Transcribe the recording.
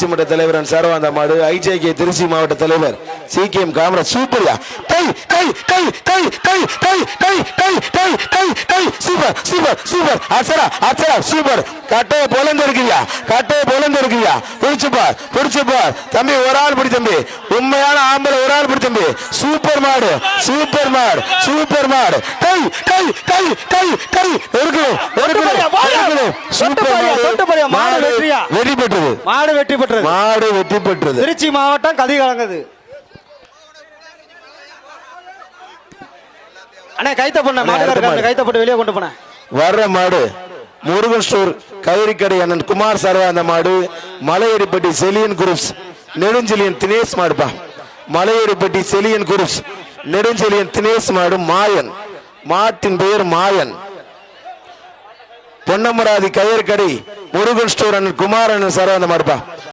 மன்ற தலைவர் சரவாந்த மாடு, ஐஜேகே திருச்சி மாவட்ட தலைவர் சிகேஎம் காமராஜ். சூப்பர்யா, கை கை கை கை கை கை கை கை கை கை கை சூப்பர் சூப்பர் சூப்பர். அச்சரா அச்சரா சூப்பர். கட்டையை பொலந்து இருக்குயா, கட்டையை பொலந்து இருக்குயா. பிடிச்சுப்பார் பிடிச்சுப்பார் தம்பி, ஒரு ஆள் பிடி தம்பி, உண்மையான ஆம்பளை ஒரு ஆள் பிடி தம்பி. சூப்பர் மாடு சூப்பர் மாடு சூப்பர் மாடு. கை கை கை கை கை இருக்கணும் இருக்கணும். சூப்பர் மாடு வெற்றி பெற்றது. மாடு வெற்றி பெற்றது. மாடு வெற்றி பெற்றது. திருச்சி மாவட்டம் கதி கலங்குது. அண்ணே கைத்த பண்ண மாடு கைத்த போட்டு வெளியே கொண்டு போன வர்ற மாடு முருகன் ஸ்டோர் கயிறிக்கடை அண்ணன் குமார் சரவாந்த மாடு, மலையேறிப்பட்டி செலியன் குரூப்ஸ் நெடுஞ்செலியன் தினேஷ் மாடுப்பா. மலையேறிப்பட்டி செலியன் குரூப்ஸ் நெடுஞ்செலியன் தினேஷ் மாடு. மாயன் மாட்டின் பெயர் மாயன். பொன்னமராதி கயிறுக்கடை முருகன் ஸ்டோர் அண்ணன் குமார் அண்ணன் சரவாந்த மாடுப்பா.